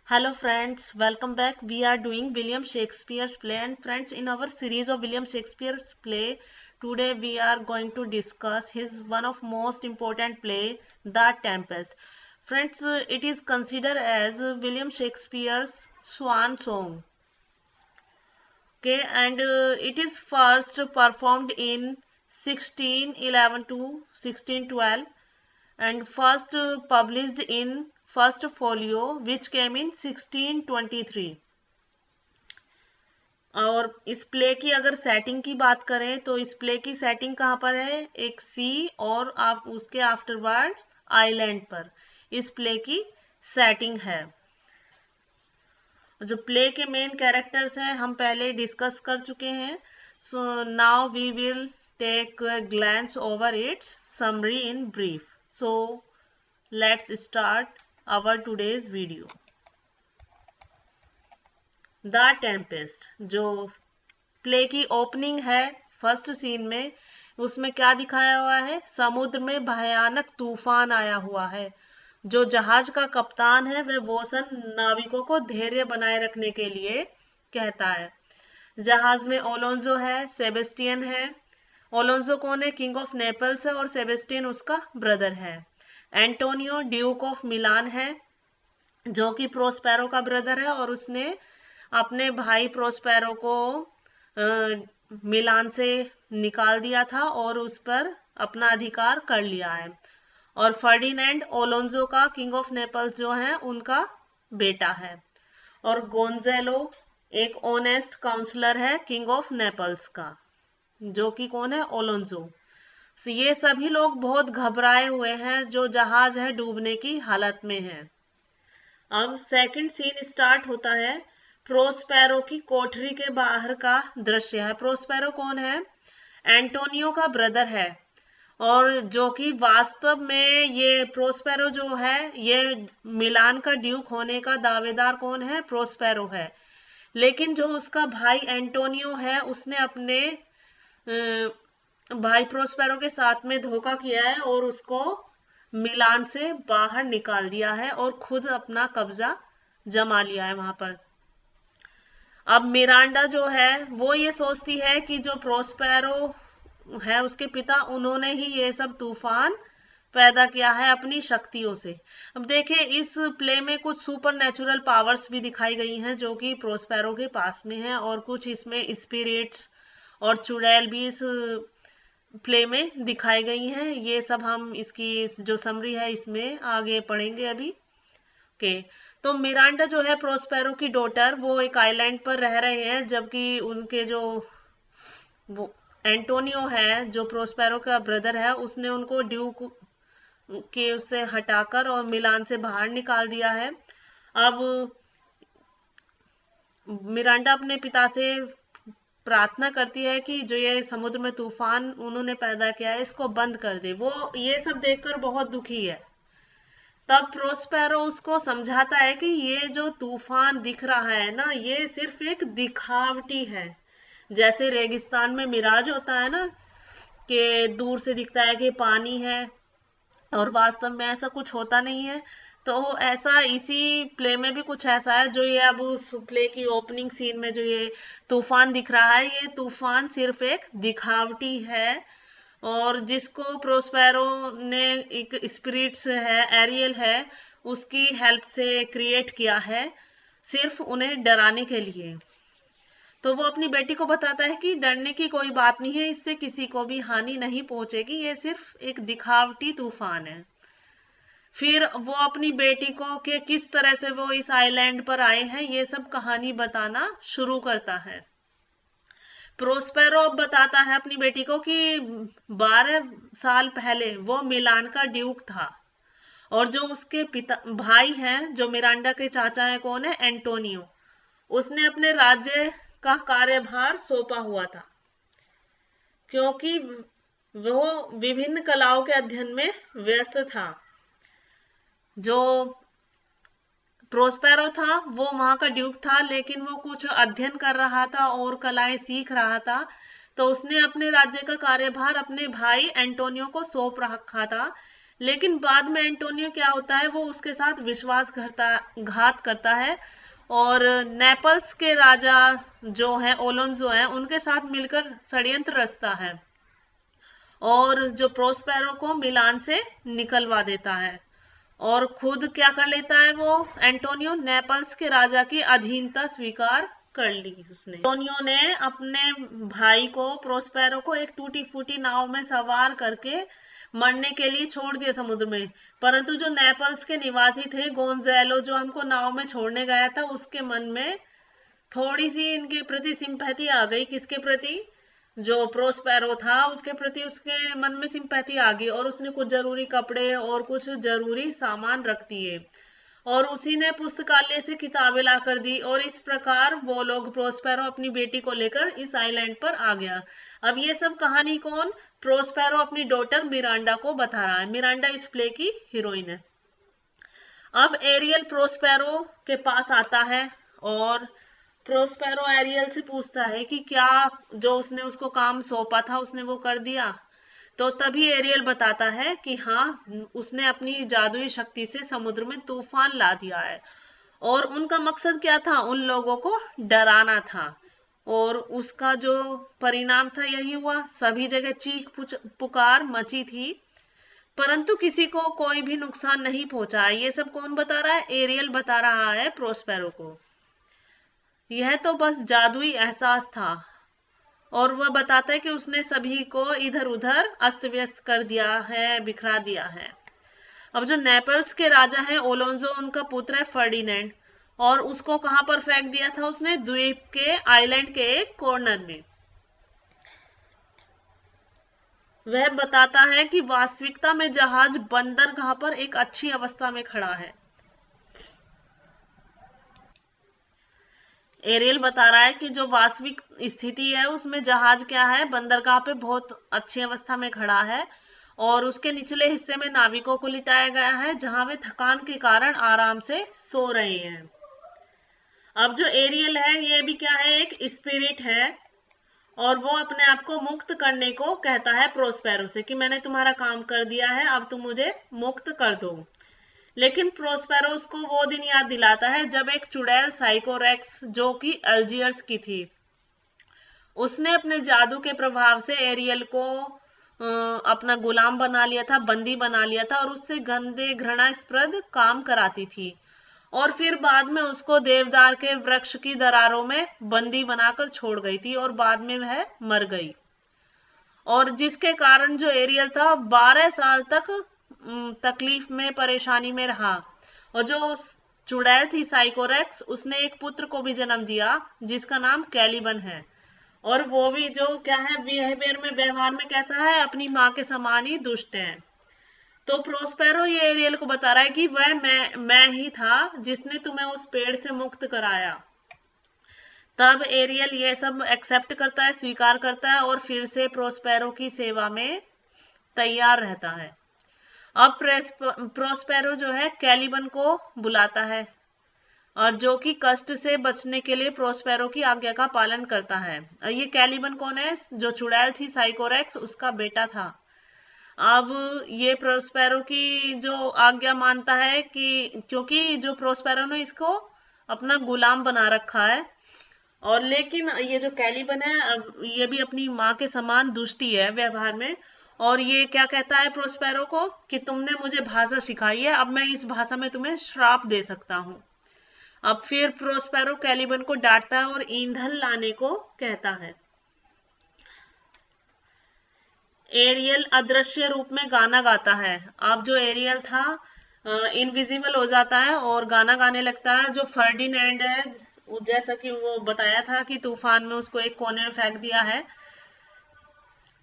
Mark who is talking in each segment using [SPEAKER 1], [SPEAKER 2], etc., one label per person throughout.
[SPEAKER 1] Hello friends, welcome back. We are doing William Shakespeare's play, and friends, in our series of William Shakespeare's play, today we are going to discuss his one of most important play, The Tempest. Friends, it is considered as William Shakespeare's swan song. Okay, and it is first performed in 1611 to 1612 and first published in first folio which came in 1623। और इस play की अगर setting की बात करें तो इस play की सेटिंग कहाँ पर है, एक सी और आप उसके आफ्टरवर्ड्स आइलैंड पर इस प्ले की सेटिंग है। जो प्ले के मेन कैरेक्टर्स हैं हम पहले डिस्कस कर चुके हैं। So now we will take glance over its summary in brief. So let's start our today's video. The Tempest जो प्ले की ओपनिंग है फर्स्ट सीन में, उसमें क्या दिखाया हुआ है, समुद्र में भयानक तूफान आया हुआ है। जो जहाज का कप्तान है वह बोसन नाविकों को धैर्य बनाए रखने के लिए कहता है। जहाज में ओलोंजो है, सेबेस्टियन है। ओलोंजो कौन है, किंग ऑफ नेपल्स है, और सेबेस्टियन उसका ब्रदर है। एंटोनियो ड्यूक ऑफ मिलान है जो कि प्रोस्पेरो का ब्रदर है, और उसने अपने भाई प्रोस्पेरो को मिलान से निकाल दिया था और उस पर अपना अधिकार कर लिया है। और फर्डिनेंड ओलोंजो का, किंग ऑफ नेपल्स जो है, उनका बेटा है। और गोंजेलो एक ऑनेस्ट काउंसलर है किंग ऑफ नेपल्स का, जो कि कौन है, ओलोंजो। ये सभी लोग बहुत घबराए हुए हैं, जो जहाज है डूबने की हालत में है। अब सेकंड सीन स्टार्ट होता है। प्रोस्पेरो की कोठरी के बाहर का दृश्य है। प्रोस्पेरो कौन है, एंटोनियो का ब्रदर है, और जो कि वास्तव में ये प्रोस्पेरो जो है ये मिलान का ड्यूक होने का दावेदार कौन है, प्रोस्पेरो है। लेकिन जो उसका भाई एंटोनियो है उसने अपने भाई प्रोस्पेरो के साथ में धोखा किया है और उसको मिलान से बाहर निकाल दिया है और खुद अपना कब्जा जमा लिया है वहां पर। अब मिरांडा जो है वो ये सोचती है कि जो प्रोस्पेरो है उसके पिता, उन्होंने ही ये सब तूफान पैदा किया है अपनी शक्तियों से। अब देखिए इस प्ले में कुछ सुपर नेचुरल पावर्स भी दिखाई गई हैं जो कि प्रोस्पेरो के पास में है, और कुछ इसमें स्पिरिट्स और चुड़ैल भी इस प्ले में दिखाई गई हैं। ये सब हम इसकी जो समरी है इसमें आगे पढ़ेंगे अभी। ओके, तो मिरांडा जो है प्रोस्पेरो की डॉटर, वो एक आइलैंड पर रह रहे हैं, जबकि उनके जो वो एंटोनियो है जो प्रोस्पेरो का ब्रदर है, उसने उनको ड्यूक के उससे हटाकर और मिलान से बाहर निकाल दिया है। अब मिरांडा अपने पिता से प्रार्थना करती है कि जो ये समुद्र में तूफान उन्होंने पैदा किया है इसको बंद कर दे। वो ये सब देखकर बहुत दुखी है। तब प्रोस्पेरो उसको समझाता है कि ये जो तूफान दिख रहा है ना, ये सिर्फ एक दिखावटी है। जैसे रेगिस्तान में मिराज होता है ना, कि दूर से दिखता है कि पानी है और वास्तव में ऐसा कुछ होता नहीं है। तो ऐसा इसी प्ले में भी कुछ ऐसा है। जो ये अब उस प्ले की ओपनिंग सीन में जो ये तूफान दिख रहा है, ये तूफान सिर्फ एक दिखावटी है, और जिसको प्रोस्पेरो ने एक स्पिरिट्स है, एरियल है, उसकी हेल्प से क्रिएट किया है सिर्फ उन्हें डराने के लिए। तो वो अपनी बेटी को बताता है कि डरने की कोई बात नहीं है, इससे किसी को भी हानि नहीं पहुंचेगी, ये सिर्फ एक दिखावटी तूफान है। फिर वो अपनी बेटी को कि किस तरह से वो इस आइलैंड पर आए हैं ये सब कहानी बताना शुरू करता है। प्रोस्पेरो अब बताता है अपनी बेटी को कि 12 साल पहले वो मिलान का ड्यूक था, और जो उसके पिता भाई हैं, जो मिरांडा के चाचा हैं, कौन है, एंटोनियो, उसने अपने राज्य का कार्यभार सौंपा हुआ था, क्योंकि वो विभिन्न कलाओं के अध्ययन में व्यस्त था। जो प्रोस्पेरो था वो वहां का ड्यूक था, लेकिन वो कुछ अध्ययन कर रहा था और कलाएं सीख रहा था, तो उसने अपने राज्य का कार्यभार अपने भाई एंटोनियो को सौंप रखा था। लेकिन बाद में एंटोनियो क्या होता है, वो उसके साथ विश्वासघात करता है और नेपल्स के राजा जो हैं ओलोंजो हैं उनके साथ मिलकर षड्यंत्र रचता है और जो प्रोस्पेरो को मिलान से निकलवा देता है और खुद क्या कर लेता है, वो एंटोनियो नेपल्स के राजा की अधीनता स्वीकार कर ली उसने। एंटोनियो ने अपने भाई को प्रोस्पेरो को एक टूटी फूटी नाव में सवार करके मरने के लिए छोड़ दिया समुद्र में, परंतु जो नेपल्स के निवासी थे गोंजालो जो हमको नाव में छोड़ने गया था, उसके मन में थोड़ी सी इनके प्रति सिंपैथी आ गई। किसके प्रति? जो प्रोस्पेरो था उसके प्रति उसके मन में सिंपैथी आ गई और उसने कुछ जरूरी कपड़े और कुछ जरूरी सामान रख दिए और उसी ने पुस्तकालय से किताबें ला कर दी और इस प्रकार वो लोग प्रोस्पेरो अपनी बेटी को लेकर इस आइलैंड पर आ गया। अब ये सब कहानी कौन? प्रोस्पेरो अपनी डॉटर मिरांडा को बता रहा है। मिरांडा इस प्ले की हीरोइन है। अब एरियल प्रोस्पेरो के पास आता है और प्रोस्पेरो एरियल से पूछता है कि क्या जो उसने उसको काम सौंपा था उसने वो कर दिया। तो तभी एरियल बताता है कि हाँ, उसने अपनी जादुई शक्ति से समुद्र में तूफान ला दिया है और उनका मकसद क्या था? उन लोगों को डराना था और उसका जो परिणाम था यही हुआ। सभी जगह चीख पुकार मची थी परंतु किसी को कोई भी नुकसान नहीं पहुंचा। ये सब कौन बता रहा है? एरियल बता रहा है प्रोस्पेरो को। यह तो बस जादुई एहसास था और वह बताता है कि उसने सभी को इधर उधर अस्त व्यस्त कर दिया है, बिखरा दिया है। अब जो नेपल्स के राजा हैं ओलोंजो, उनका पुत्र है फर्डिनेंड और उसको कहां पर फेंक दिया था उसने? द्वीप के आइलैंड के एक कॉर्नर में। वह बताता है कि वास्तविकता में जहाज बंदरगाह पर एक अच्छी अवस्था में खड़ा है। एरियल बता रहा है कि जो वास्तविक स्थिति है उसमें जहाज क्या है, बंदरगाह पे बहुत अच्छी अवस्था में खड़ा है और उसके निचले हिस्से में नाविकों को लिटाया गया है जहां वे थकान के कारण आराम से सो रहे हैं। अब जो एरियल है ये भी क्या है? एक स्पिरिट है और वो अपने आप को मुक्त करने को कहता है प्रोस्पेरो से कि मैंने तुम्हारा काम कर दिया है, अब तुम मुझे मुक्त कर दो। लेकिन प्रोस्पेरो उसको वो दिन याद दिलाता है जब एक चुड़ैल साइकोरेक्स जो कि अल्जियर्स की थी, उसने अपने जादू के प्रभाव से एरियल को अपना गुलाम बना लिया था, बंदी बना लिया था और उससे गंदे घृणास्पद काम कराती थी और फिर बाद में उसको देवदार के वृक्ष की दरारों में बंदी बनाकर छोड़ गई थी और बाद में वह मर गई और जिसके कारण जो एरियल था 12 साल तक तकलीफ में, परेशानी में रहा। और जो चुड़ैल थी साइकोरेक्स, उसने एक पुत्र को भी जन्म दिया जिसका नाम कैलिबन है और वो भी जो क्या है, बिहेवियर में, व्यवहार में कैसा है? अपनी माँ के समान ही दुष्ट है। तो प्रोस्पेरो ये एरियल को बता रहा है कि वह मैं ही था जिसने तुम्हें उस पेड़ से मुक्त कराया। तब एरियल ये सब एक्सेप्ट करता है, स्वीकार करता है और फिर से प्रोस्पेरो की सेवा में तैयार रहता है। अब प्रोस्पेरो जो है कैलिबन को बुलाता है और जो कि कष्ट से बचने के लिए प्रोस्पेरो की आज्ञा का पालन करता है। और ये कैलिबन कौन है? जो चुड़ैल थी साइकोरेक्स, उसका बेटा था। अब ये प्रोस्पेरो की जो आज्ञा मानता है कि क्योंकि जो प्रोस्पेरो ने इसको अपना गुलाम बना रखा है और लेकिन ये जो कैलिबन है अब ये भी अपनी माँ के समान दुष्टी है व्यवहार में और ये क्या कहता है प्रोस्पेरो को कि तुमने मुझे भाषा सिखाई है, अब मैं इस भाषा में तुम्हें श्राप दे सकता हूँ। अब फिर प्रोस्पेरो कैलिबन को डांटता है और ईंधन लाने को कहता है। एरियल अदृश्य रूप में गाना गाता है। अब जो एरियल था इनविजिबल हो जाता है और गाना गाने लगता है। जो फर्डिनेंड है, जैसा कि वो बताया था कि तूफान में उसको एक कोने में फेंक दिया है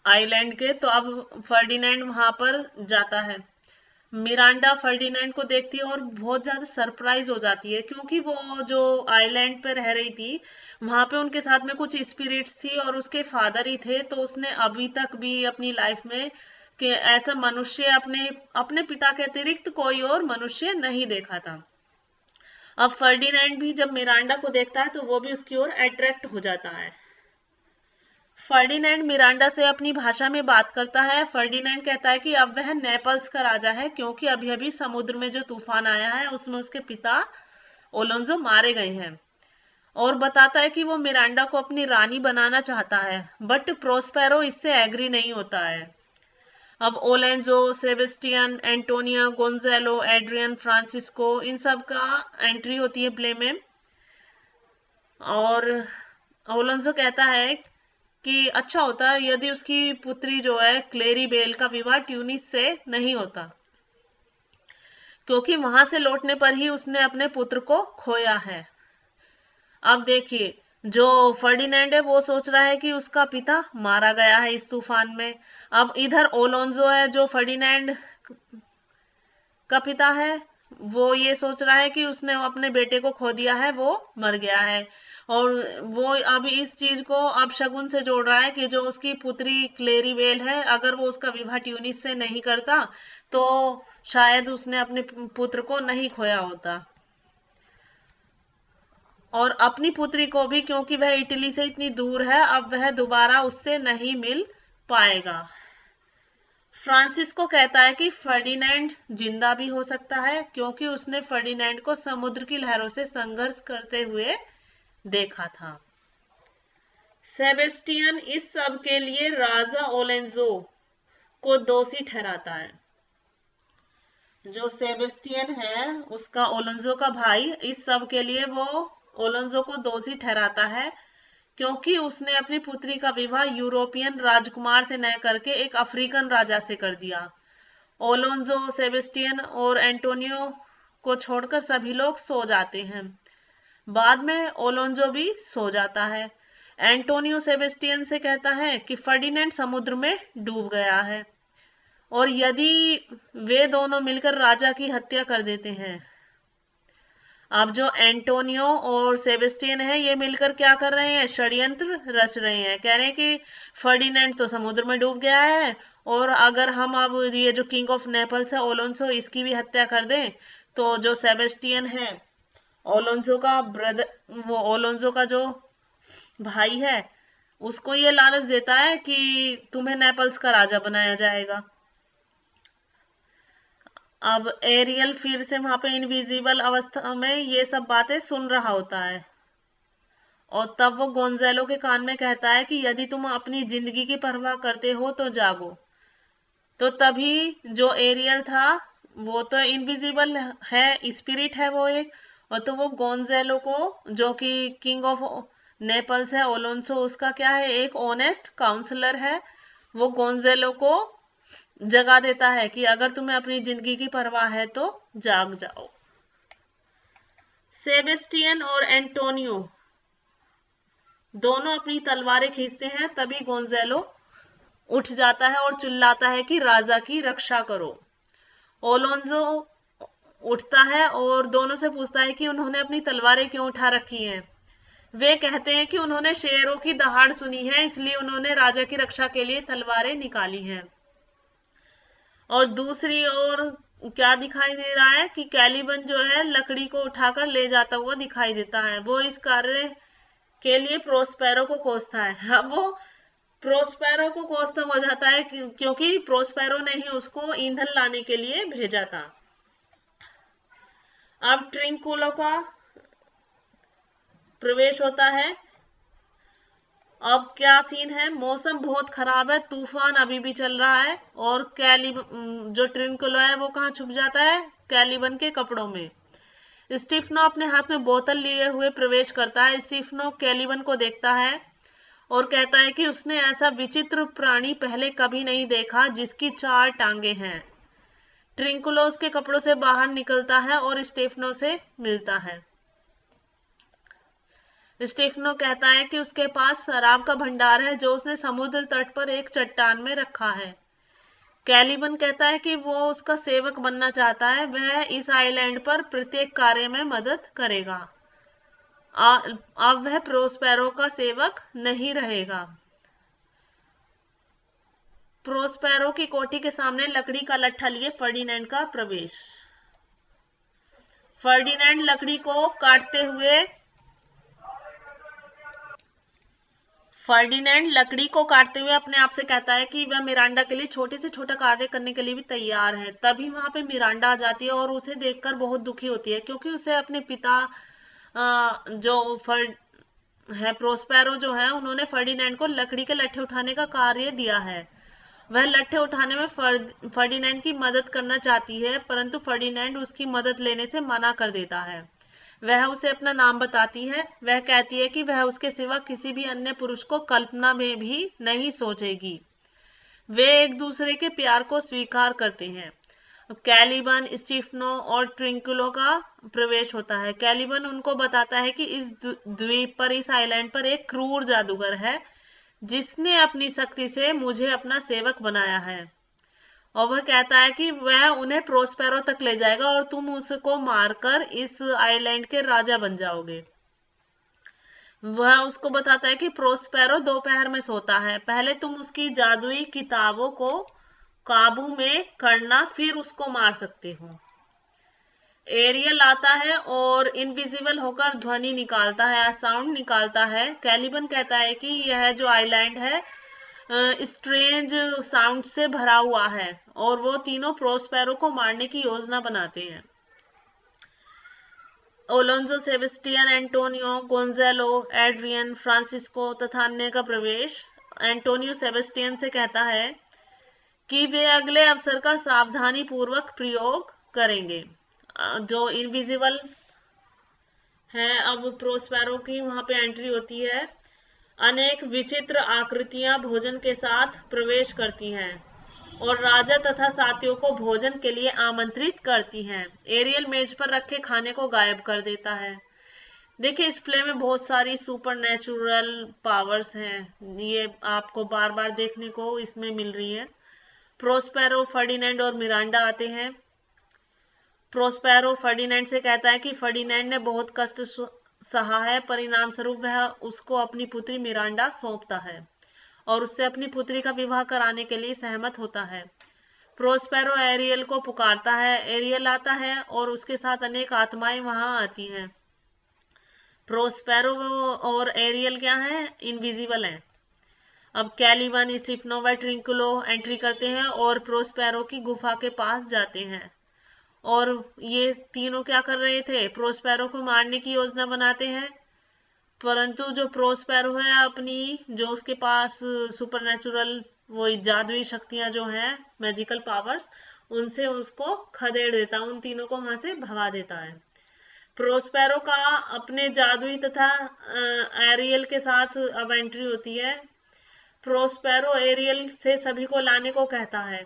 [SPEAKER 1] आइलैंड के, तो अब फर्डिनेंड वहां पर जाता है। मिरांडा फर्डिनेंड को देखती है और बहुत ज्यादा सरप्राइज हो जाती है क्योंकि वो जो आइलैंड पे रह रही थी वहां पे उनके साथ में कुछ स्पिरिट्स थी और उसके फादर ही थे, तो उसने अभी तक भी अपनी लाइफ में कि ऐसा मनुष्य अपने अपने पिता के अतिरिक्त कोई और मनुष्य नहीं देखा था। अब फर्डिनेंड भी जब मिरांडा को देखता है तो वो भी उसकी ओर अट्रैक्ट हो जाता है। फर्डिनेंड मिरांडा से अपनी भाषा में बात करता है। फर्डिनेंड कहता है कि अब वह नेपल्स का राजा है, क्योंकि अभी अभी समुद्र में जो तूफान आया है उसमें उसके पिता ओलोंजो मारे गए हैं। और बताता है कि वो मिरांडा को अपनी रानी बनाना चाहता है, बट प्रोस्पेरो इससे एग्री नहीं होता है। अब Alonso, Sebastian, Antonio, Gonzalo, Adrian, Francisco, इन सब का एंट्री होती है प्ले में। और ओलोंजो कहता है कि अच्छा होता यदि उसकी पुत्री जो है क्लेरी बेल का विवाह ट्यूनिस से नहीं होता, क्योंकि वहां से लौटने पर ही उसने अपने पुत्र को खोया है। अब देखिए, जो फर्डिनेंड है वो सोच रहा है कि उसका पिता मारा गया है इस तूफान में। अब इधर ओलोंजो है जो फर्डिनेंड का पिता है, वो ये सोच रहा है कि उसने अपने बेटे को खो दिया है, वो मर गया है। और वो अब इस चीज को अब शगुन से जोड़ रहा है कि जो उसकी पुत्री क्लेरीबेल है, अगर वो उसका विवाह ट्यूनिस से नहीं करता तो शायद उसने अपने पुत्र को नहीं खोया होता। और अपनी पुत्री को भी, क्योंकि वह इटली से इतनी दूर है, अब वह दोबारा उससे नहीं मिल पाएगा। फ्रांसिस्को कहता है कि फर्डिनेंड जिंदा भी हो सकता है, क्योंकि उसने फर्डिनेंड को समुद्र की लहरों से संघर्ष करते हुए देखा था। सेबेस्टियन इस सब के लिए राजा ओलेंजो को दोषी ठहराता है। जो सेबेस्टियन है उसका ओलोंजो का भाई, इस सब के लिए वो ओलोंजो को दोषी ठहराता है, क्योंकि उसने अपनी पुत्री का विवाह यूरोपियन राजकुमार से न करके एक अफ्रीकन राजा से कर दिया। ओलोंजो, सेबेस्टियन और एंटोनियो को छोड़कर सभी लोग सो जाते हैं। बाद में ओलोंजो भी सो जाता है। एंटोनियो सेबेस्टियन से कहता है कि फर्डिनेंड समुद्र में डूब गया है, और यदि वे दोनों मिलकर राजा की हत्या कर देते हैं। अब जो एंटोनियो और सेबेस्टियन है ये मिलकर क्या कर रहे हैं, षड्यंत्र रच रहे हैं। कह रहे हैं कि फर्डिनेंड तो समुद्र में डूब गया है, और अगर हम अब ये जो किंग ऑफ नेपल्स है ओलोंसो, इसकी भी हत्या कर दें तो जो सेबेस्टियन है ओलोंसो का ब्रदर, वो ओलोंसो का जो भाई है, उसको ये लालच देता है कि तुम्हें नेपल्स का राजा बनाया जाएगा। अब एरियल फिर से वहां पे इनविजिबल अवस्था में ये सब बातें सुन रहा होता है, और तब वो गोंजेलो के कान में कहता है कि यदि तुम अपनी जिंदगी की परवाह करते हो तो जागो। तो तभी जो एरियल था वो तो इनविजिबल है, स्पिरिट है वो एक, और तो वो गोंजेलो को, जो कि किंग ऑफ नेपल्स है ओलोंसो, उसका क्या है, एक ऑनेस्ट काउंसलर है, वो गोंजेलो को जगा देता है कि अगर तुम्हें अपनी जिंदगी की परवाह है तो जाग जाओ। सेबेस्टियन और एंटोनियो दोनों अपनी तलवारें खींचते हैं, तभी गोंजेलो उठ जाता है और चिल्लाता है कि राजा की रक्षा करो। ओलोंजो उठता है और दोनों से पूछता है कि उन्होंने अपनी तलवारें क्यों उठा रखी हैं। वे कहते हैं कि उन्होंने शेरों की दहाड़ सुनी है, इसलिए उन्होंने राजा की रक्षा के लिए तलवारें निकाली हैं। और दूसरी ओर क्या दिखाई दे रहा है कि कैलिबन जो है लकड़ी को उठाकर ले जाता हुआ दिखाई देता है। वो इस कार्य के लिए प्रोस्पेरो को कोसता है। अब वो प्रोस्पेरो को कोसता हो जाता है क्योंकि प्रोस्पेरो ने ही उसको ईंधन लाने के लिए भेजा था। अब ट्रिंकुलो का प्रवेश होता है। अब क्या सीन है, मौसम बहुत खराब है, तूफान अभी भी चल रहा है, और जो ट्रिंकुलो है वो कहाँ छुप जाता है, कैलिबन के कपड़ों में। स्टीफनो अपने हाथ में बोतल लिए हुए प्रवेश करता है। स्टीफनो कैलिबन को देखता है और कहता है कि उसने ऐसा विचित्र प्राणी पहले कभी नहीं देखा जिसकी 4 टांगे हैं। ट्रिंकुलो उसके कपड़ों से बाहर निकलता है और स्टीफनो से मिलता है। स्टीफनो कहता है कि उसके पास शराब का भंडार है जो उसने समुद्र तट पर एक चट्टान में रखा है। कैलिबन कहता है कि वो उसका सेवक बनना चाहता है, वह इस आइलैंड पर प्रत्येक कार्य में मदद करेगा। अब वह प्रोस्पेरो का सेवक नहीं रहेगा। प्रोस्पेरो की कोठी के सामने लकड़ी का लट्ठा लिए फर्डिनेंड का प्रवेश। फर्डिनेंड लकड़ी को काटते हुए फर्डिनेंड लकड़ी को काटते हुए अपने आप से कहता है कि वह मिरांडा के लिए छोटे से छोटा कार्य करने के लिए भी तैयार है। तभी वहां पे मिरांडा आ जाती है और उसे देखकर बहुत दुखी होती है, क्योंकि उसे अपने पिता जो है प्रोस्पेरो जो है, उन्होंने फर्डिनेंड को लकड़ी के लट्ठे उठाने का कार्य दिया है। वह लट्ठे उठाने में फर्डिनेंड की मदद करना चाहती है, परंतु फर्डिनेंड उसकी मदद लेने से मना कर देता है। वह उसे अपना नाम बताती है। वह कहती है कि वह उसके सिवा किसी भी अन्य पुरुष को कल्पना में भी नहीं सोचेगी। वे एक दूसरे के प्यार को स्वीकार करते हैं। अब कैलिबन, स्टीफनो और ट्रिंकुलो का प्रवेश होता है। कैलिबन उनको बताता है कि इस द्वीप पर, इस आइलैंड पर एक क्रूर जादूगर है जिसने अपनी शक्ति से मुझे अपना सेवक बनाया है, और वह कहता है कि वह उन्हें प्रोस्पेरो तक ले जाएगा और तुम उसको मारकर इस आइलैंड के राजा बन जाओगे। वह उसको बताता है कि प्रोस्पेरो दोपहर में सोता है, पहले तुम उसकी जादुई किताबों को काबू में करना, फिर उसको मार सकते हो। एरियल आता है और इनविजिबल होकर ध्वनि निकालता है, साउंड निकालता है। कैलिबन कहता है कि यह जो आइलैंड है स्ट्रेंज साउंड से भरा हुआ है, और वो तीनों प्रोस्पेरो को मारने की योजना बनाते हैं। Alonso, Sebastian, Antonio, Gonzalo, Adrian, Francisco तथा अन्य का प्रवेश। एंटोनियो सेबेस्टियन से कहता है कि वे अगले अवसर का सावधानी पूर्वक प्रयोग करेंगे। जो इनविजिबल है, अब प्रोस्पेरो की वहां पे एंट्री होती है। अनेक विचित्र आकृतियां भोजन के साथ प्रवेश करती हैं और राजा तथा साथियों को भोजन के लिए आमंत्रित करती हैं। एरियल मेज पर रखे खाने को गायब कर देता है। देखिए, इस प्ले में बहुत सारी सुपर नेचुरल पावर्स हैं, ये आपको बार बार देखने को इसमें मिल रही है। प्रोस्पेरो, फर्डिनेंड और मिरांडा आते हैं। प्रोस्पेरो फर्डिनेंड से कहता है कि फर्डिनेंड ने बहुत कष्ट सहा है, परिणाम स्वरूप वह उसको अपनी पुत्री मिरांडा सौंपता है और उससे अपनी पुत्री का विवाह कराने के लिए सहमत होता है। प्रोस्पेरो एरियल को पुकारता है। एरियल आता है और उसके साथ अनेक आत्माएं वहां आती हैं। प्रोस्पेरो और एरियल क्या है? इनविजिबल हैं। अब कैलिबन, स्टीफनो व ट्रिंकुलो एंट्री करते हैं और प्रोस्पेरो की गुफा के पास जाते हैं, और ये तीनों क्या कर रहे थे? प्रोस्पेरो को मारने की योजना बनाते हैं। परंतु जो प्रोस्पेरो है, अपनी जो उसके पास सुपरनेचुरल वो जादुई शक्तियां जो हैं, मैजिकल पावर्स, उनसे उसको खदेड़ देता है, उन तीनों को वहां से भगा देता है। प्रोस्पेरो का अपने जादुई तथा एरियल के साथ अब एंट्री होती है। प्रोस्पेरो एरियल से सभी को लाने को कहता है।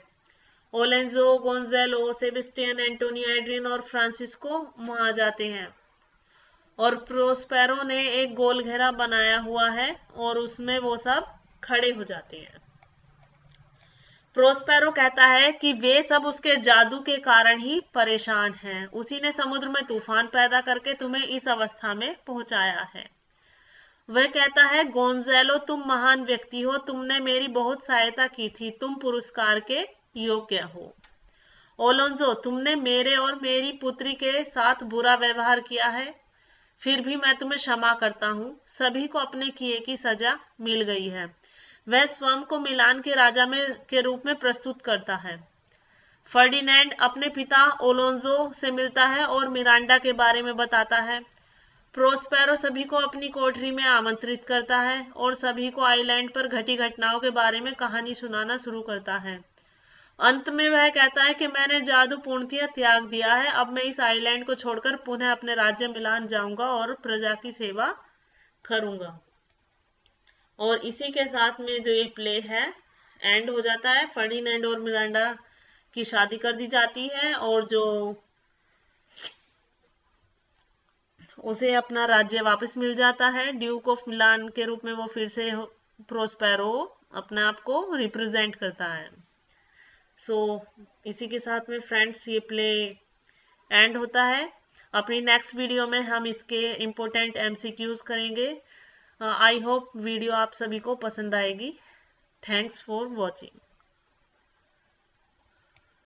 [SPEAKER 1] ओलेंजो, गोंजालो, सेबेस्टियन, एंटोनियो, एड्रियन और फ्रांसिस्को वहां जाते हैं, और प्रोस्पेरो ने एक गोल घेरा बनाया हुआ है और उसमें वो सब खड़े हो जाते हैं। प्रोस्पेरो कहता है कि वे सब उसके जादू के कारण ही परेशान हैं। उसी ने समुद्र में तूफान पैदा करके तुम्हें इस अवस्था में पहुंचाया है। वह कहता है, गोंजालो, तुम महान व्यक्ति हो, तुमने मेरी बहुत सहायता की थी, तुम पुरस्कार के योग्य हो। ओलोंजो, तुमने मेरे और मेरी पुत्री के साथ बुरा व्यवहार किया है, फिर भी मैं तुम्हें क्षमा करता हूँ। सभी को अपने किए की सजा मिल गई है। वह स्वयं को मिलान के राजा के रूप में प्रस्तुत करता है। फर्डिनेंड अपने पिता ओलोंजो से मिलता है और मिरांडा के बारे में बताता है। प्रोस्पेरो सभी को अपनी कोठरी में आमंत्रित करता है और सभी को आइलैंड पर घटी घटनाओं के बारे में कहानी सुनाना शुरू करता है। अंत में वह कहता है कि मैंने जादू पूर्णतः त्याग दिया है, अब मैं इस आइलैंड को छोड़कर पुनः अपने राज्य मिलान जाऊंगा और प्रजा की सेवा करूंगा। और इसी के साथ में जो ये प्ले है एंड हो जाता है। फर्डिनेंड और मिरांडा की शादी कर दी जाती है और जो उसे अपना राज्य वापस मिल जाता है। ड्यूक ऑफ मिलान के रूप में वो फिर से प्रोस्पेरो अपने आप को रिप्रेजेंट करता है। इसी के साथ में फ्रेंड्स ये प्ले एंड होता है। अपनी नेक्स्ट वीडियो में हम इसके इम्पोर्टेंट MCQs करेंगे। आई होप वीडियो आप सभी को पसंद आएगी। Thanks for watching.